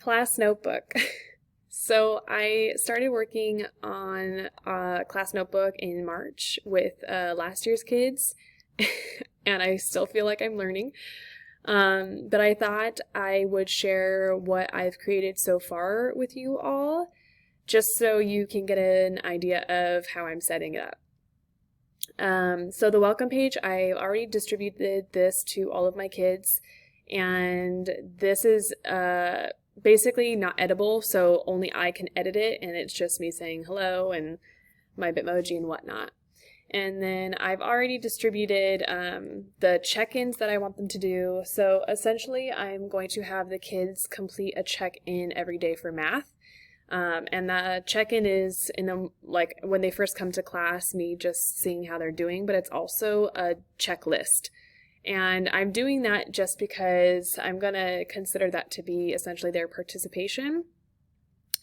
Class notebook. So I started working on a class notebook in March with last year's kids, and I still feel like I'm learning. But I thought I would share what I've created so far with you all, just so you can get an idea of how I'm setting it up. So the welcome page, I already distributed this to all of my kids, and this is basically not editable, so only I can edit it, and it's just me saying hello and my Bitmoji and whatnot. And then I've already distributed the check-ins that I want them to do. So essentially, I'm going to have the kids complete a check-in every day for math. And the check-in is like when they first come to class, me just seeing how they're doing, but it's also a checklist. And I'm doing that just because I'm going to consider that to be essentially their participation.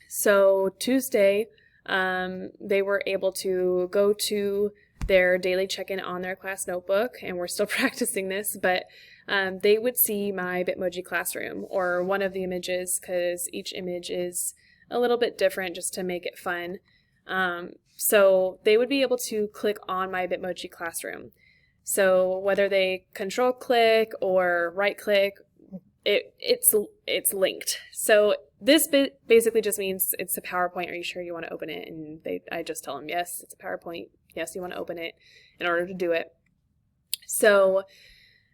So Tuesday, they were able to go to their daily check-in on their class notebook, and we're still practicing this, but they would see my Bitmoji classroom, or one of the images, because each image is a little bit different just to make it fun. So they would be able to click on my Bitmoji classroom. So whether they control click or right click, it's linked. So this basically just means it's a PowerPoint. Are you sure you want to open it? And I just tell them, yes, it's a PowerPoint. Yes, you want to open it in order to do it. So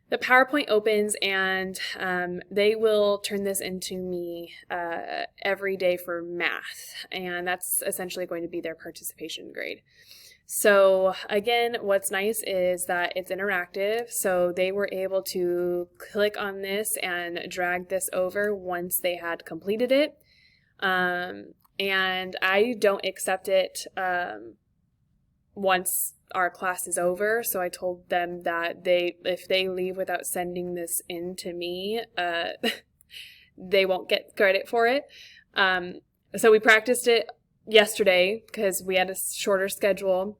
the PowerPoint opens, and they will turn this into me every day for math. And that's essentially going to be their participation grade. So again, what's nice is that it's interactive, so they were able to click on this and drag this over once they had completed it. And I don't accept it once our class is over, so I told them that if they leave without sending this in to me, they won't get credit for it. So we practiced it yesterday because we had a shorter schedule.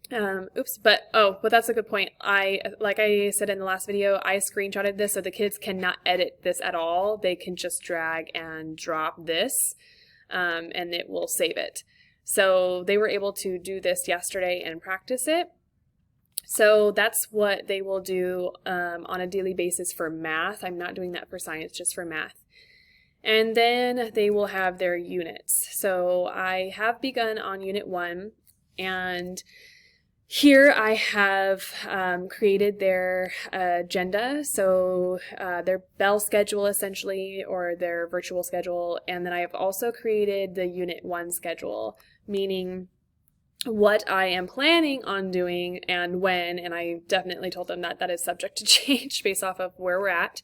But that's a good point. Like I said in the last video, I screenshotted this, so the kids cannot edit this at all. They can just drag and drop this, and it will save it. So they were able to do this yesterday and practice it. So that's what they will do on a daily basis for math. I'm not doing that for science, just for math. And then they will have their units. So I have begun on Unit 1, and here I have created their agenda, so their bell schedule essentially, or their virtual schedule, and then I have also created the Unit 1 schedule, meaning what I am planning on doing and when, and I definitely told them that is subject to change based off of where we're at.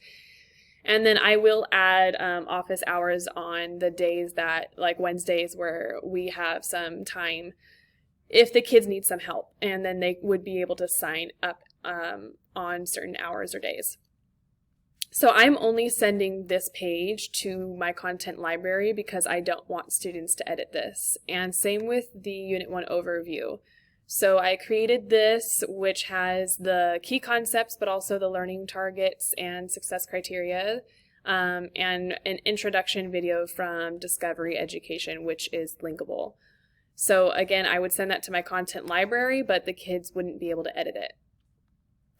And then I will add office hours on the days that, like Wednesdays, where we have some time if the kids need some help, and then they would be able to sign up on certain hours or days. So I'm only sending this page to my content library because I don't want students to edit this. And same with the Unit 1 overview. So I created this, which has the key concepts, but also the learning targets and success criteria, and an introduction video from Discovery Education, which is linkable. So again, I would send that to my content library, but the kids wouldn't be able to edit it.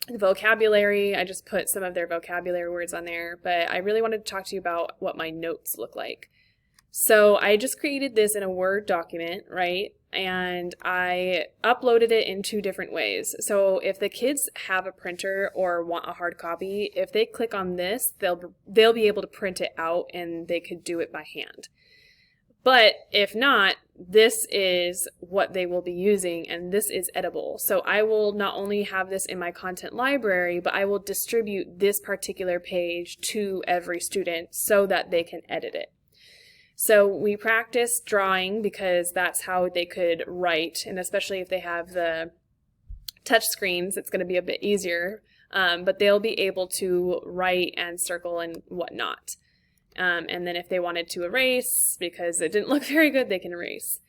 The vocabulary, I just put some of their vocabulary words on there, but I really wanted to talk to you about what my notes look like. So I just created this in a Word document, right? And I uploaded it in 2 different ways. So if the kids have a printer or want a hard copy, if they click on this, they'll be able to print it out and they could do it by hand. But if not, this is what they will be using, and this is editable. So I will not only have this in my content library, but I will distribute this particular page to every student so that they can edit it. So we practice drawing because that's how they could write, and especially if they have the touch screens, it's going to be a bit easier, but they'll be able to write and circle and whatnot. And then if they wanted to erase because it didn't look very good, they can erase.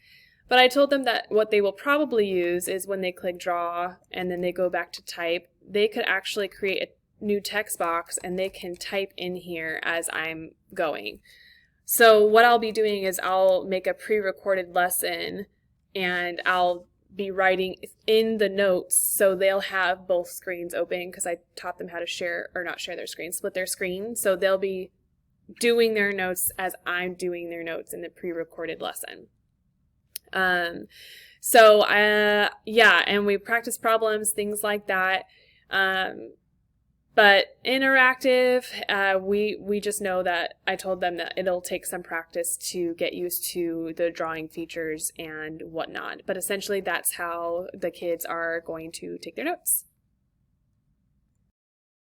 But I told them that what they will probably use is when they click draw and then they go back to type, they could actually create a new text box and they can type in here as I'm going. So what I'll be doing is I'll make a pre-recorded lesson and I'll be writing in the notes, so they'll have both screens open because I taught them how to share, or not share their screen, split their screen. So they'll be doing their notes as I'm doing their notes in the pre-recorded lesson. Yeah, and we practice problems, things like that. But interactive, we just know that I told them that it'll take some practice to get used to the drawing features and whatnot. But essentially, that's how the kids are going to take their notes.